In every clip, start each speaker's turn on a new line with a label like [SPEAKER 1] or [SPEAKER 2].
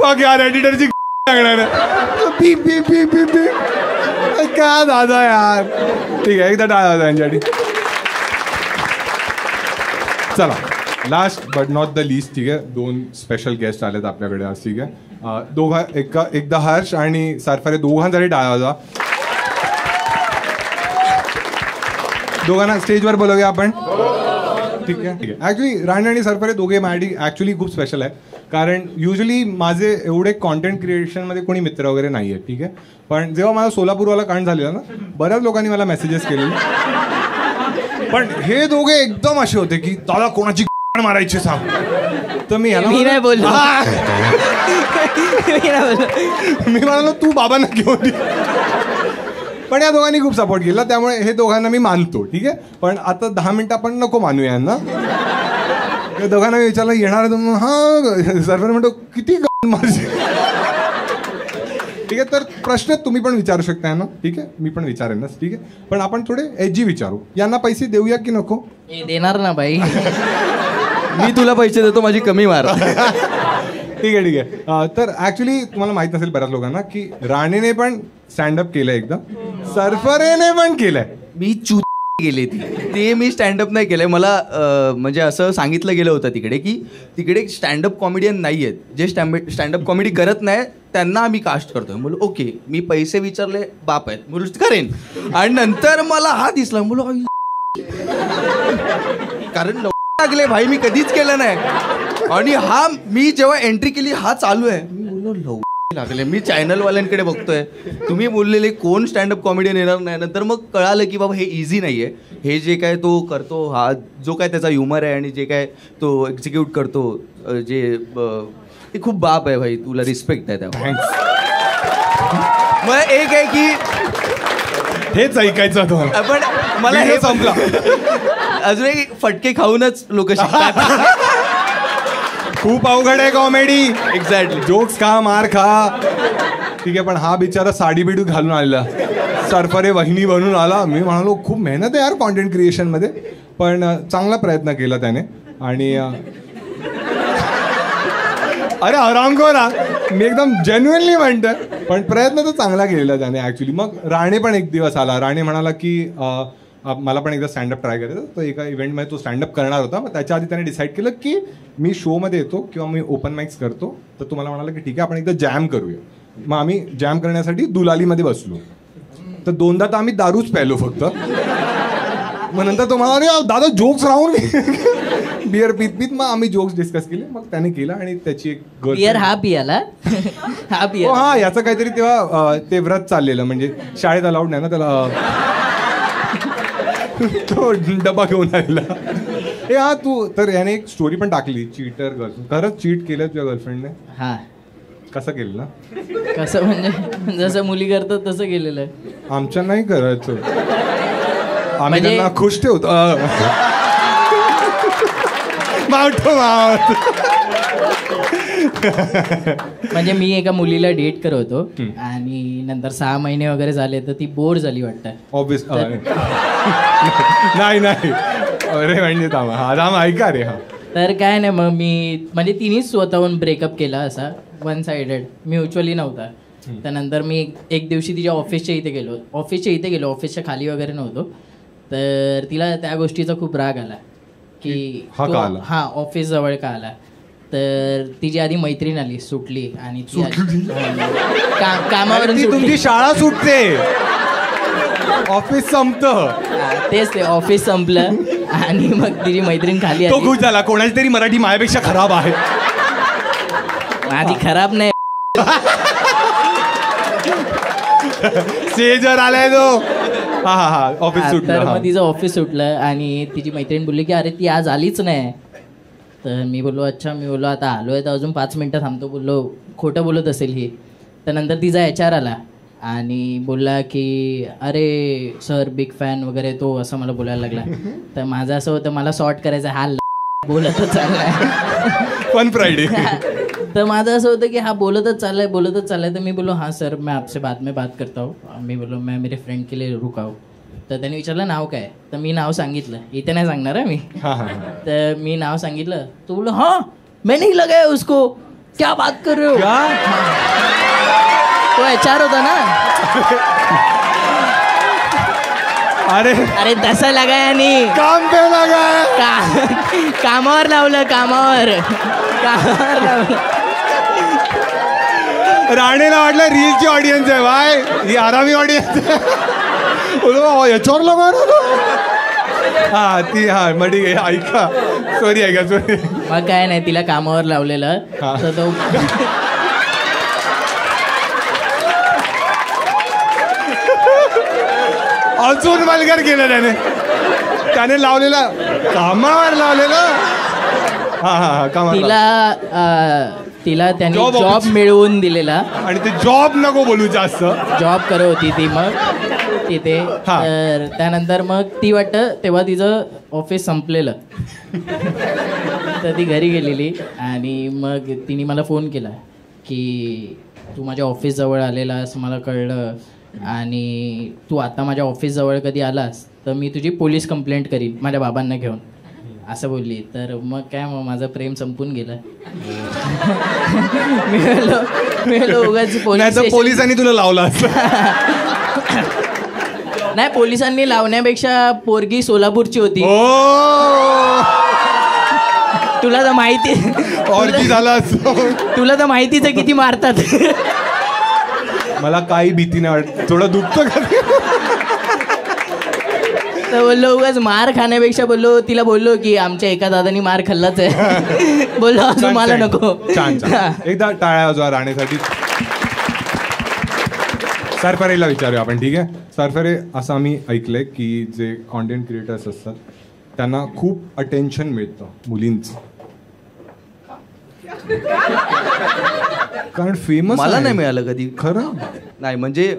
[SPEAKER 1] बघ यार एडिटरची लागणार P P P P P काय दादा यार. ठीक आहे एकदा टाळा त्यांच्यासाठी. चला last but not the least. ठीक आहे 2 स्पेशल गेस्ट आलेत आपल्याकडे आज. ठीक आहे एकदा हर्ष आणि सरफरे दोघांसाठी टाळा होता. दोघांना स्टेजवर बोलवूया आपण. ठीक आहे ॲक्च्युली राणे आणि सरफरे दोघे माझी ॲक्च्युली खूप स्पेशल आहे. कारण युजली माझे एवढे कॉन्टेंट क्रिएशनमध्ये कोणी मित्र वगैरे नाही आहेत. ठीक आहे पण जेव्हा मला सोलापूरवाला कांड झालेला ना बऱ्याच लोकांनी मला मेसेजेस केलेले. पण हे दोघे एकदम असे होते की त्याला कोणाची मारायची सांग. तर मी
[SPEAKER 2] बोललो
[SPEAKER 1] मी म्हणालो तू बाबांना घेऊन. पण या दोघांनी खूप सपोर्ट केला त्यामुळे हे दोघांना मी मानतो. ठीक आहे पण आता 10 मिनिटं आपण नको मानू यांना. या दोघांना मी विचारलं येणार हा सर्व म्हणतो किती मारशी. ठीक आहे तर प्रश्न तुम्ही पण विचारू शकताय ना. ठीक आहे मी पण विचारेनच. ठीक आहे पण आपण थोडे एजी विचारू. यांना पैसे देऊया की नको.
[SPEAKER 2] देणार ना बाई. मी तुला पैसे देतो माझी कमी मार.
[SPEAKER 1] ठीक आहे तर ॲक्च्युली तुम्हाला माहित नसेल बऱ्याच लोकांना की राणेने पण स्टँडअप केलंय एकदा. सरफरेने पण केलंय.
[SPEAKER 2] मी गेली ते मी स्टँडअप नाही केलंय. मला म्हणजे असं सांगितलं गेलं होतं तिकडे की तिकडे स्टँडअप कॉमेडियन नाही आहेत जे स्टँडअप कॉमेडी करत नाही त्यांना आम्ही कास्ट करतोय. बोल ओके मी पैसे विचारले बाप आहेत बोल करेन. आणि नंतर मला हा दिसला बोल कारण लागले भाई मी कधीच केलं नाही. आणि हा मी जेव्हा एंट्री केली हा चालू आहे मी बोललो लागले. मी चॅनलवाल्यांकडे बघतोय तुम्ही बोललेले कोण स्टँडअप कॉमेडियन येणार नाही. नंतर मग कळालं की बाबा हे इझी नाही आहे. हे जे काय तो करतो हा जो काय त्याचा ह्युमर आहे आणि जे काय तो एक्झिक्यूट करतो जे ते खूप बाप आहे भाई. तुला रिस्पेक्ट आहे त्यावर.
[SPEAKER 1] थँक्स.
[SPEAKER 2] मग एक आहे की
[SPEAKER 1] हेच ऐकायचं होतं
[SPEAKER 2] पण मला हे
[SPEAKER 1] संपलं.
[SPEAKER 2] अजून एक फटके खाऊनच लोक शिकतात.
[SPEAKER 1] खूप अवघड आहे कॉमेडी.
[SPEAKER 2] एक्झॅक्टली
[SPEAKER 1] जोक्स खा मार खा. ठीक आहे पण हा बिचारा साडी बिडू घालून आलेला सरफरे वहिनी बनून आला. मी म्हणालो खूप मेहनत आहे यार कॉन्टेंट क्रिएशनमध्ये. पण चांगला प्रयत्न केला त्याने. आणि अरे आरामखोर मी एकदम जेन्युइनली म्हणतोय. पण प्रयत्न तर चांगला केलेला त्याने ॲक्च्युली. मग राणे पण एक दिवस आला. राणे म्हणाला की मला पण एकदा स्टँडअप ट्राय करायचं. तर एका इव्हेंटमध्ये तो स्टँडअप करणार होता. मग त्याच्या आधी त्याने डिसाईड केलं की मी शोमध्ये येतो किंवा मी ओपन माइक्स करतो. तर तुम्हाला म्हणाला की ठीक आहे आपण एकदा जॅम करूया. मग आम्ही जॅम करण्यासाठी दुलालीमध्ये बसलो. तर 2दा तर आम्ही दारूच प्यायलो फक्त. मग नंतर तो म्हणाला अरे दादा जोक्स राहून बिअर पीत पीत मग आम्ही जोक्स डिस्कस केले. मग त्याने केला आणि त्याची एक
[SPEAKER 2] बिअर हा पियाला
[SPEAKER 1] हा याचं काहीतरी तेव्हा ते व्रत चाललेलं म्हणजे शाळेत अलाउड नाही ना त्याला. तो डबा घेऊन आलेला. हे हा तू तर याने एक स्टोरी पण टाकली चीटर गर्लफ्रेंड. खरंच चीट केलं तुझ्या गर्लफ्रेंडने.
[SPEAKER 2] हा
[SPEAKER 1] कसं केलं ना.
[SPEAKER 2] कसं म्हणजे जसं मुली करतात तसं केलेलं आहे.
[SPEAKER 1] आमच्या नाही करायचं. आम्ही त्यांना खुश ठेवतो.
[SPEAKER 2] म्हणजे मी एका मुलीला डेट करत होतो आणि नंतर 6 महिने वगैरे झाले तर ती बोर झाली वाटतं.
[SPEAKER 1] ऑब्विस नाही अरे म्हणजे थांबा ऐका रे. हा
[SPEAKER 2] तर काय नाही मग मी म्हणजे तिनेच स्वतःहून ब्रेकअप केला असा 1 साइडेड म्युच्युअली नव्हता. त्यानंतर मी एक दिवशी तिच्या ऑफिसच्या इथे गेलो. ऑफिसच्या खाली वगैरे नव्हतो. तर तिला त्या गोष्टीचा खूप राग आला की हा ऑफिस जवळ का आला. तर तिची आधी मैत्रीण आली सुटली आणि कामावरून
[SPEAKER 1] तुमची शाळा सुटते ऑफिस संपतं.
[SPEAKER 2] तेच ते ऑफिस संपलं आणि मग तिची मैत्रीण खाली आली.
[SPEAKER 1] तो खुश झाला कोणाची तरी मराठी माझ्यापेक्षा खराब आहे.
[SPEAKER 2] माझी खराब नाही
[SPEAKER 1] स्टेजवर आलाय तो. हा ऑफिस सुटलं.
[SPEAKER 2] तर मग तिचं ऑफिस सुटलं आणि तिची मैत्रीण बोलली की अरे ती आज आलीच नाही. तर मी बोललो अच्छा. मी बोललो आता आलोय तर अजून 5 मिनटं थांबतो. बोललो खोटं बोलत असेल ही. तर नंतर तिचा HR आला आणि बोलला की अरे सर बिग फॅन वगैरे तो असं मला बोलायला लागला. तर माझं असं होतं मला सॉर्ट करायचं हा बोलतच चाललाय
[SPEAKER 1] फन फ्रायडे.
[SPEAKER 2] तर माझं असं होतं की हा बोलतच चाललाय. तर मी बोललो हाँ सर मैं आपसे बाद में बात करता हूँ. मी बोललो मैं मेरे फ्रेंड के लिए रुका हूँ. तर त्याने विचारलं नाव काय. तर मी नाव सांगितलं. इथे नाही सांगणार आहे मी. तर मी नाव सांगितलं. तो बोललो हाँ मैं नहीं लगाया उसको
[SPEAKER 3] क्या बात कर रहे हो?
[SPEAKER 1] क्या?
[SPEAKER 3] तो HR होता ना. अरे तसं लगाया नाही,
[SPEAKER 1] काम पे लगा.
[SPEAKER 3] कामावर लावलं.
[SPEAKER 1] राणेला वाटलं रीलची ऑडियन्स आहे बाय, ही आरामी ऑडियन्स आहे. याच्यावर लगा हा ती हा मग ठीक आहे. ऐका सॉरी
[SPEAKER 3] मग काय नाही, तिला कामावर लावलेलं. तर तो
[SPEAKER 1] अजून वल्गर केलं त्याने लावलेलं, कामावर लावलेलं. हा कामावर
[SPEAKER 3] तिला त्यांनी जॉब मिळवून दिलेला.
[SPEAKER 1] आणि ते जॉब नको बोलू जास्त.
[SPEAKER 3] जॉब करत होती ती मग तिथे. तर त्यानंतर मग ती वाटतं तेव्हा तिचं ऑफिस संपलेलं. तर ती घरी गेलेली आणि मग तिने मला फोन केला की तू माझ्या ऑफिसजवळ आलेलास, मला कळलं, आणि तू आता माझ्या ऑफिसजवळ कधी आलास तर मी तुझी पोलीस कंप्लेंट करीन माझ्या बाबांना घेऊन, असं बोलली. तर मग काय, मग माझं प्रेम संपून गेलं. मी उगाच
[SPEAKER 1] पोलिसांनी तुला लावला.
[SPEAKER 3] नाही, पोलिसांनी लावण्यापेक्षा पोरगी सोलापूरची होती. तुला तर माहिती, तुला तर माहितीच आहे किती मारतात.
[SPEAKER 1] मला काही भीती नाही वाटत, थोडं दुखतं का.
[SPEAKER 3] तर बोललो उगाच मार खाण्यापेक्षा तिला बोललो की आमच्या एका दादानी मार खाल्लाच आहे. बोललो अजून मला नको.
[SPEAKER 1] छान. एकदा टाळ्या वाजवा राणेसाठी. सरफरेला विचारूया आपण, ठीक आहे. सरफरे, असं आम्ही ऐकलंय की जे कॉन्टेंट क्रिएटर्स असतात त्यांना खूप अटेन्शन मिळतं मुलींचं, कारण फेमस.
[SPEAKER 2] मला नाही मिळालं कधी.
[SPEAKER 1] खरं
[SPEAKER 2] नाही, म्हणजे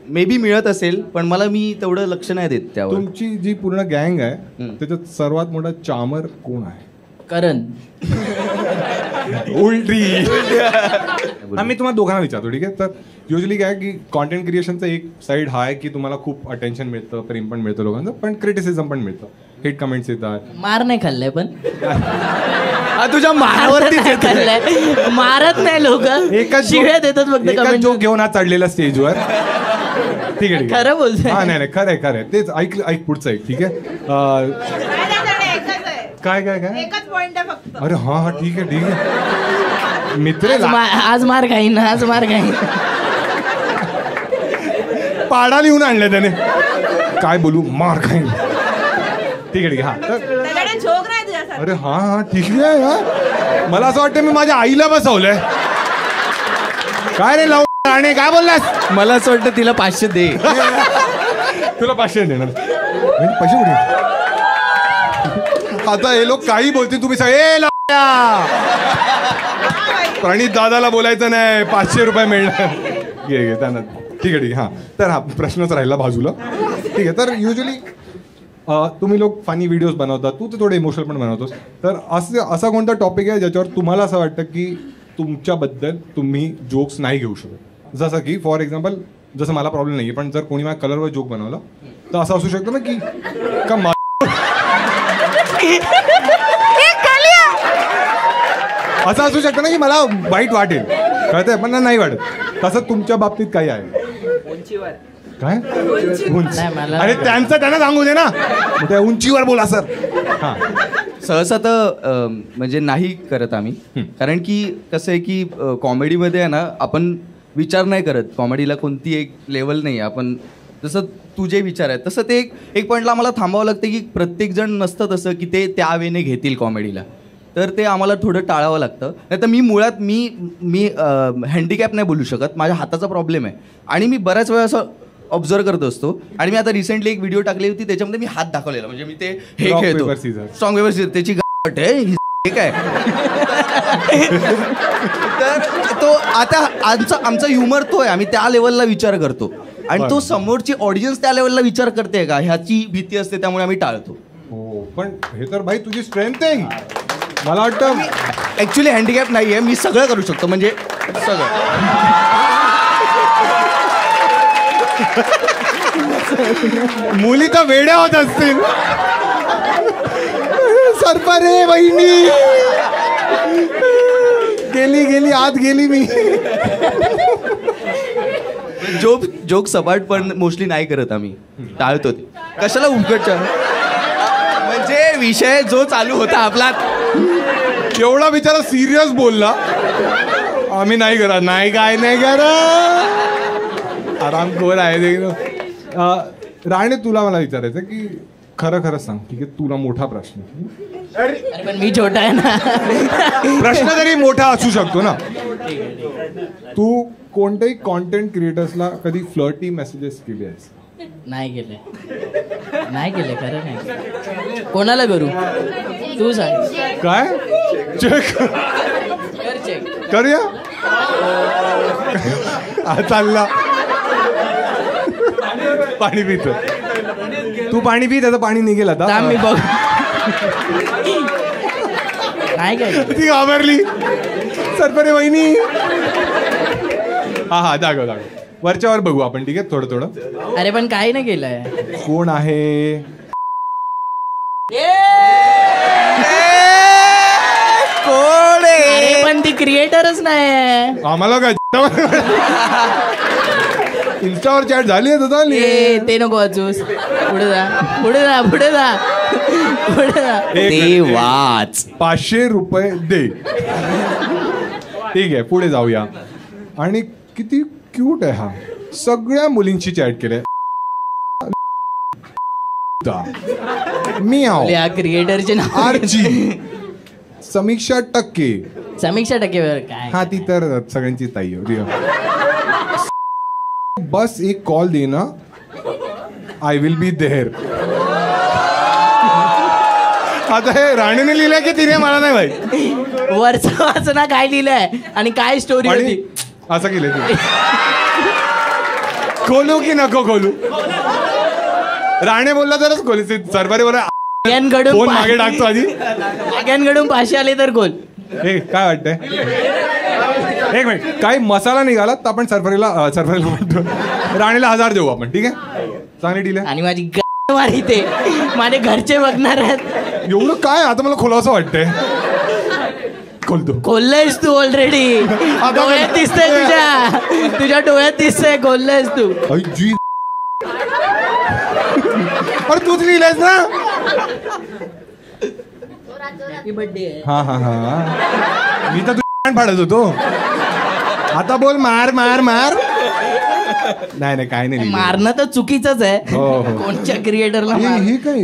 [SPEAKER 2] मे बी मिळत असेल, पण मला मी तेवढं लक्ष नाही देत त्यावर.
[SPEAKER 1] तुमची जी पूर्ण गँग आहे त्याच्यात सर्वात मोठा चामर कोण आहे?
[SPEAKER 3] करण.
[SPEAKER 1] उलटी. मी तुम्हाला दोघांना विचारतो, ठीक आहे. तर युजली काय की कॉन्टेंट क्रिएशनचा एक साईड हा आहे की तुम्हाला खूप अटेन्शन मिळतं, प्रेम पण मिळतं लोकांचं, पण क्रिटिसिझम पण मिळतं, हेट कमेंट्स येतात.
[SPEAKER 3] मार नाही खाल्लाय पण
[SPEAKER 2] तुझ्या मारावरती
[SPEAKER 3] खाल्लाय. मारत नाही लोक, शिव्या देतात फक्त.
[SPEAKER 1] जो घेऊन आज चढलेला स्टेजवर. ठीक आहे.
[SPEAKER 3] खरं बोलतोय.
[SPEAKER 1] हा नाही खरंय तेच. ऐक पुढचं एक, ठीक आहे. काय
[SPEAKER 4] एकच पॉइंट आहे फक्त.
[SPEAKER 1] अरे हा ठीक आहे. मित्र
[SPEAKER 3] आज मार खाईन, आज मार खाईन.
[SPEAKER 1] पाडा लिहून आणलं त्याने, काय बोलू, मार खाईन. ठीक आहे. हा
[SPEAKER 4] त्याच्याकडे झोक नाही तुझ्यासाठी.
[SPEAKER 1] अरे हा ठीक आहे. मला असं वाटतं मी माझ्या आईला बसवलंय. काय रे लावू राणे, काय बोललास?
[SPEAKER 2] मला असं वाटतं तिला 500 दे.
[SPEAKER 1] तुला 500 देणार. पैसे कुठे? आता हे लोक काही बोलतील, तुम्ही सगळे प्रणित दादाला बोलायचं नाही, 500 रुपये मिळणार. घे त्यांना. ठीक आहे. हा तर हा प्रश्नच राहिला बाजूला. ठीक आहे. तर युजली तुम्ही लोक फनी व्हिडिओज बनवता, तू तर थोडे इमोशनल पण बनवतोस. तर असा कोणता टॉपिक आहे ज्याच्यावर तुम्हाला असं वाटतं की तुमच्याबद्दल तुम्ही जोक्स नाही घेऊ शकत? जसं की फॉर एक्झाम्पल, जसं मला प्रॉब्लेम नाही आहे, पण जर कोणी माझ्या कलरवर जोक बनवला तर असं असू शकतं ना की असं असू शकतं ना की मला वाईट वाटेल, कळतंय, पण नाही वाटत. तसं तुमच्या बाबतीत काही आहे काय? अरे त्यांना सांगू दे ना, त्या उंचीवर बोला सर. हा
[SPEAKER 2] सहसा तर म्हणजे नाही करत आम्ही, कारण की कसं आहे की कॉमेडीमध्ये आहे ना, आपण विचार नाही करत. कॉमेडीला कोणती एक लेवल नाही. आपण जसं तुझे विचार आहेत तसं ते एक पॉईंटला आम्हाला थांबावं लागतं की प्रत्येकजण नसतं तसं की ते त्या वेने घेतील कॉमेडीला. तर ते आम्हाला थोडं टाळावं लागतं. नाही तर मी मुळात मी हँडिकॅप नाही बोलू शकत, माझ्या हाताचा प्रॉब्लेम आहे. आणि मी बऱ्याच वेळा असं ऑब्झर्व करत असतो. आणि मी आता रिसेंटली एक व्हिडिओ टाकली होती, त्याच्यामध्ये मी हात दाखवलेला, म्हणजे मी ते हे खेळतो स्ट्रॉंग पेपर सीझर, त्याची काय. तर तो आता आमचा ह्युमर तो आहे, आम्ही त्या लेवलला विचार करतो. आणि तो समोरची ऑडियन्स त्या लेवलला विचार करते का ह्याची भीती असते, त्यामुळे आम्ही टाळतो.
[SPEAKER 1] हो, पण हे तर भाई तुझी स्ट्रेंथ आहे. मला वाटतं
[SPEAKER 2] ऍक्च्युली हँडिकॅप नाहीये, मी सगळं करू शकतो, म्हणजे सगळं.
[SPEAKER 1] मुली तर वेड्या होत असतील. सरपरे बहिणी गेली आत गेली मी.
[SPEAKER 2] जोक सपाट पण मोस्टली नाही करत आम्ही, टाळतो ते. कशाला उघडच्या म्हणजे विषय जो चालू होता आपला
[SPEAKER 1] एवढा बिचारा सिरियस बोलला. आम्ही नाही करत, नाही काय नाही करत, आरामखोर आहे ते. राणे तुला मला विचारायचं की खरं खरं सांग, ठीक आहे, तुला मोठा प्रश्न.
[SPEAKER 3] अरे पण मी छोटा आहे ना.
[SPEAKER 1] प्रश्न तरी मोठा असू शकतो ना. तू कोणत्याही कॉन्टेंट क्रिएटर्सला कधी फ्लर्टी मेसेजेस केले आहेस?
[SPEAKER 3] नाही केले, नाही केले, खरं नाही. कोणाला करू तू सांग.
[SPEAKER 1] काय चेक
[SPEAKER 3] कर चेक.
[SPEAKER 1] करूया. चालला पाणी पितो. तू पाणी पी, त्याचं पाणी निघेल आता.
[SPEAKER 3] थांब मी बघ. नाही काय
[SPEAKER 1] ती घाबरली. सरपरे वहिनी. हा दाखव वरच्यावर बघू आपण, ठीक आहे, थोडं थोडं.
[SPEAKER 3] अरे पण काही नाही केलंय.
[SPEAKER 1] कोण आहे?
[SPEAKER 2] कोण
[SPEAKER 3] अरे पण ती क्रिएटरच नाही.
[SPEAKER 1] आम्हाला काय इन्स्टावर चॅट झाली आहे तर
[SPEAKER 3] ए, ते नको वाचूस. पुढे जा, पुढे जा, पुढे जा, पुढे जा.
[SPEAKER 2] ते वाच.
[SPEAKER 1] 500 रुपये दे. ठीक आहे, पुढे जाऊया. आणि किती क्यूट आहे हा. सगळ्या मुलींची चॅट केले. मी आहो
[SPEAKER 3] या क्रिएटरचे नाव
[SPEAKER 1] आरची. समीक्षा टक्के.
[SPEAKER 3] समीक्षा टक्केवर काय.
[SPEAKER 1] हा, ती तर सगळ्यांची ताई आहे. बस एक कॉल दे ना, आय विल बी देअर. आता हे राणीने लिहिलंय की तिने? मला नाही माहिती.
[SPEAKER 3] वरचं वाचना काय लिहिलंय आणि काय स्टोरी होती.
[SPEAKER 1] असं केलं तू. खोलू की नको खोलू? राणे बोलला तरच खोल. सरबारी बोला फोन मागे टाकतो आधी.
[SPEAKER 3] आग्यांकडून 500 आले तर खोल.
[SPEAKER 1] हे काय वाटतंय? एक मिनिट, काही मसाला निघाला तर आपण सरफरीला म्हणतो, राणीला 1000 देऊ आपण, ठीक आहे? चांगली डील आहे.
[SPEAKER 3] आणि माझी मारी ते माझे घरचे बघणार आहेत.
[SPEAKER 1] एवढं काय आता मला खोलावं असं वाटतंय. खोलतो.
[SPEAKER 3] खोललंयस तू ऑलरेडी. डोळ्यात दिसतंय तुझ्या डोळ्यात दिसतंय. खोललंयस तू.
[SPEAKER 1] अरे तूच लिहिलंयस ना. हा मी तर तुझ्या फाडत होतो. आता बोल मार मार मार. नाही काय नाही.
[SPEAKER 3] मारणं तर चुकीचंच आहे.
[SPEAKER 1] हो.
[SPEAKER 3] कोणत्या क्रिएटरला.
[SPEAKER 1] हे काय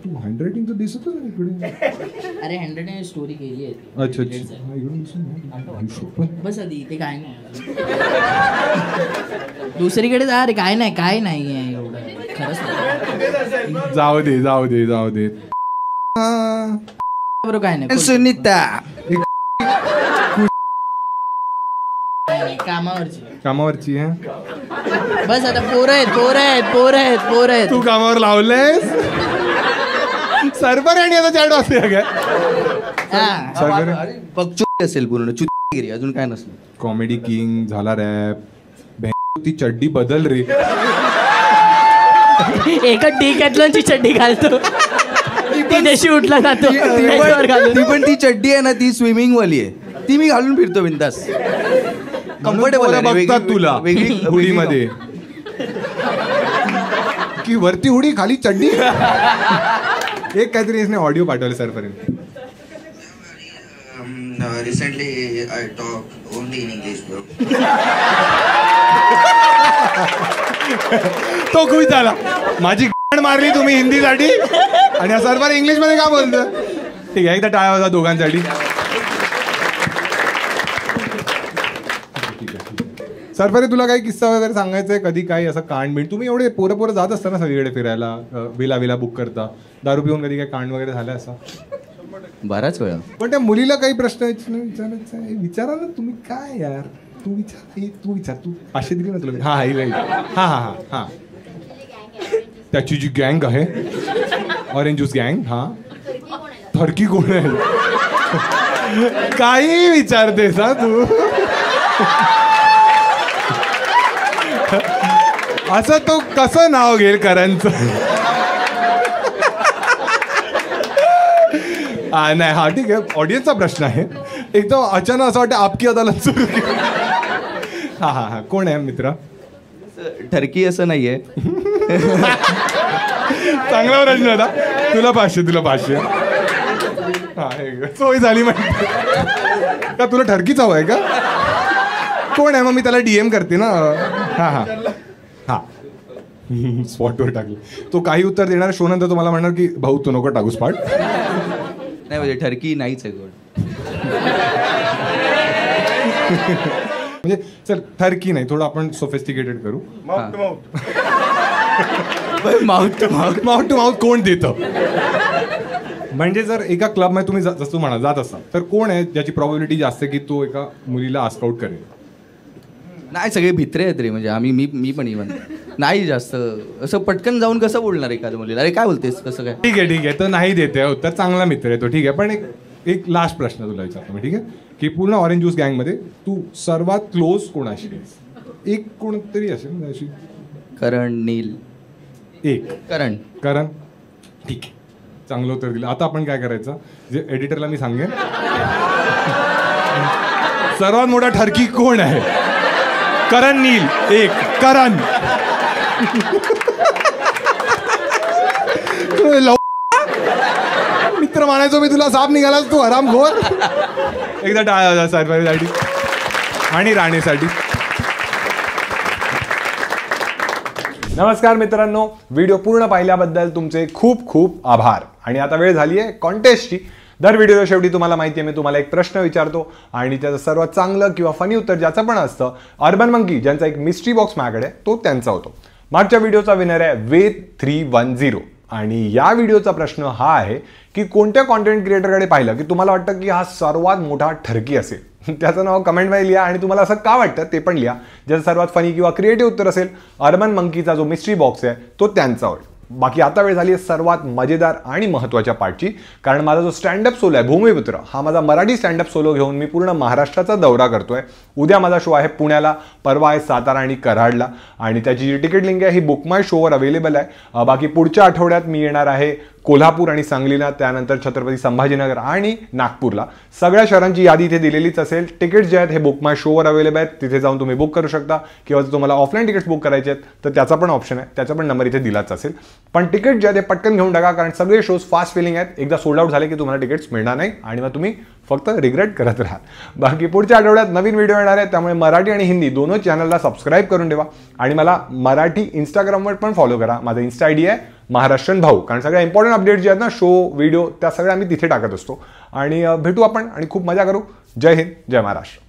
[SPEAKER 1] तू हँडरायटिंग तर दिसतच नाही इकडे.
[SPEAKER 3] अरे 100 स्टोरी केली आहे.
[SPEAKER 1] अच्छा.
[SPEAKER 3] बस आधी ते काय नाही. दुसरीकडे जा रे. काय नाही एवढं खरंच.
[SPEAKER 1] जाऊ दे.
[SPEAKER 3] बरोबर काय नाही.
[SPEAKER 2] सुनीता
[SPEAKER 1] कामावरची आहे.
[SPEAKER 3] बस आता पोर आहेत.
[SPEAKER 1] तू कामावर लावलंयस? सरबर आणि आता चॅट वाचते काय?
[SPEAKER 2] बघ चुकी असेल पूर्ण. चुकीगिरी, अजून काय नसलं.
[SPEAKER 1] कॉमेडी किंग झाला. रॅप. ती चड्डी बदल रे.
[SPEAKER 3] एका डिकॅथलॉनची चड्डी घालतो. ती देशी उठला जातो.
[SPEAKER 2] ती पण ती चड्डी आहे ना, ती स्विमिंग वाली आहे. ती मी घालून फिरतो बिंदास. कम्फर्टेबल आहे.
[SPEAKER 1] बघतात तुला हुडी मध्ये की वरती हुडी खाली चड्डी. एक काहीतरी इसने ऑडिओ पाठवले सरपर्यंत.
[SPEAKER 5] Recently, I talk only in English, bro.
[SPEAKER 1] तो खुश झाला. माझी गाण मारली तुम्ही हिंदीसाठी आणि हा सरकार इंग्लिश मध्ये का बोलतो? ठीक आहे, एकदा टाळ्या वाजवा दोघांसाठी. सरफरे, तुला काही किस्सा वगैरे सांगायचा आहे? कधी काही असं कांड बिंड? तुम्ही एवढे पोरं जात असता ना सगळीकडे फिरायला, विला बुक करता, दारू पिऊन कधी काही कांड वगैरे झालं असं?
[SPEAKER 2] बराच वेळा.
[SPEAKER 1] पण त्या मुलीला काही प्रश्न विचारायचा आहे? विचारा ना तुम्ही. काय यार, तू विचार. तू 500 दिली ना तुला? हा. त्याची जी गँग आहे, ऑरेंज ज्यूस गँग. हा, थरकी कोण आहे? काही विचारतेस हा तू? असं तो कसं नाव घेईल करणचं? नाही हा ठीक आहे, ऑडियन्सचा प्रश्न आहे. एकदम अचानक असं वाटतं आपकी अदालत सुरू केली. हा कोण आहे मित्र?
[SPEAKER 2] ठरकी असं नाहीये.
[SPEAKER 1] चांगला प्रश्न होता. तुला 500. हा सोय झाली माहिती का? तुला ठरकीच हवं आहे का? कोण आहे? मग मी त्याला DM करते ना. हा स्पॉटवर टाकले. तो काही उत्तर देणार, शो नंतर तुम्हाला म्हणणार की भाऊ तू नको टाकू स्पॉट.
[SPEAKER 2] नाही म्हणजे ठरकी नाहीच आहे गोड.
[SPEAKER 1] म्हणजे चल ठरकी नाही, थोडं आपण सोफिस्टिकेटेड करू.
[SPEAKER 2] माउथ
[SPEAKER 1] टू माउथ कोण देतं? म्हणजे जर एका क्लबमध्ये तुम्ही जसं म्हणा जात असाल तर कोण आहे ज्याची प्रॉबिलिटी जास्त की तो एका मुलीला आस्काउट करेल?
[SPEAKER 2] नाही सगळे भित्रे आहेत रे. म्हणजे मी पण इव्हन नाही जास्त असं पटकन जाऊन कसं बोलणार एखाद्या मुलीला, अरे काय बोलतेस कसं काय.
[SPEAKER 1] ठीक आहे तर नाही देते उत्तर, चांगला मित्र आहे तो. ठीक आहे, पण एक लास्ट प्रश्न तुला विचारतो मी. ठीक आहे की पूर्ण ऑरेंज ज्यूस गँगमध्ये तू सर्वात क्लोज कोणाशी आहेस? एक कोणतरी असेल ना अशी.
[SPEAKER 2] करण, नील.
[SPEAKER 1] एक
[SPEAKER 2] करण.
[SPEAKER 1] ठीक आहे, चांगलं उत्तर दिलं. आता आपण काय करायचं, जे एडिटरला मी सांगेन सर्वात मोठा ठरकी कोण आहे? करण, नील. एक करण. मित्र मानायचो मी तुला, साप निघालास तू हरामखोर. एकदा टाळा साहेबांसाठी आणि राणेसाठी. नमस्कार मित्रांनो, व्हिडिओ पूर्ण पाहिल्याबद्दल तुमचे खूप खूप आभार. आणि आता वेळ झाली आहे कॉन्टेस्टची. दर व्हिडिओच्या शेवटी तुम्हाला माहिती आहे मी तुम्हाला एक प्रश्न विचारतो आणि त्याचं सर्वात चांगलं किंवा फनी उत्तर ज्याचं पण असतं, अर्बन मंकी ज्यांचा एक मिस्ट्री बॉक्स माझ्याकडे तो त्यांचा होतो. मागच्या व्हिडिओचा विनर आहे वेद310 आणि या व्हिडिओचा प्रश्न हा आहे की कोणत्या कॉन्टेंट क्रिएटरकडे पाहिलं की तुम्हाला वाटतं की हा सर्वात मोठा ठरकी असेल? त्याचं नाव कमेंटमध्ये लिहा आणि तुम्हाला असं का वाटतं ते पण लिहा. ज्याचं सर्वात फनी किंवा क्रिएटिव्ह उत्तर असेल, अर्बन मंकीचा जो मिस्ट्री बॉक्स आहे तो त्यांचा होईल. बाकी आता वेळ झाली आहे सर्वात मजेदार आणि महत्त्वाच्या पार्टची, कारण माझा जो स्टँडअप सोलो आहे भूमिपुत्र, हा माझा मराठी स्टँडअप सोलो घेऊन मी पूर्ण महाराष्ट्राचा दौरा करतोय. उद्या माझा शो आहे पुण्याला, परवा आहे सातारा आणि कराडला आणि त्याची जी तिकीट लिंक आहे ही बुक माय शोवर अवेलेबल आहे. बाकी पुढच्या आठवड्यात मी येणार आहे कोल्हापूर आणि सांगलीला, त्यानंतर छत्रपती संभाजीनगर आणि नागपूरला. सगळ्या शहरांची यादी इथे दिलेलीच असेल. तिकीट्स जे आहेत हे बुक माय शोवर अवेलेबल आहेत, तिथे जाऊन तुम्ही बुक करू शकता किंवा जर तुम्हाला ऑफलाईन तिकीट्स बुक करायचे आहेत तर त्याचा पण ऑप्शन आहे, त्याचा पण नंबर इथे दिलाच असेल. पण तिकीट जे आहे ते पटकन घेऊन टाका, कारण सगळे शोज फास्ट फिलिंग आहेत. एकदा सोल्ड आउट झाले की तुम्हाला तिकीट्स मिळणार नाही आणि मग तुम्ही फक्त रिग्रेट करत राहा. बाकी पुढच्या आठवड्यात नवीन व्हिडिओ येणार आहे, त्यामुळे मराठी आणि हिंदी दोनों चॅनलला सबस्क्राईब करून ठेवा आणि मला मराठी इंस्टाग्रामवर पण फॉलो करा. माझा इन्स्टा ID आहे महाराष्ट्रन भाऊ, कारण सगळ्या इम्पॉर्टंट अपडेट जे आहेत ना, शो व्हिडिओ त्या सगळ्या आम्ही तिथे टाकत असतो. आणि भेटू आपण आणि खूप मजा करू. जय हिंद, जय महाराष्ट्र.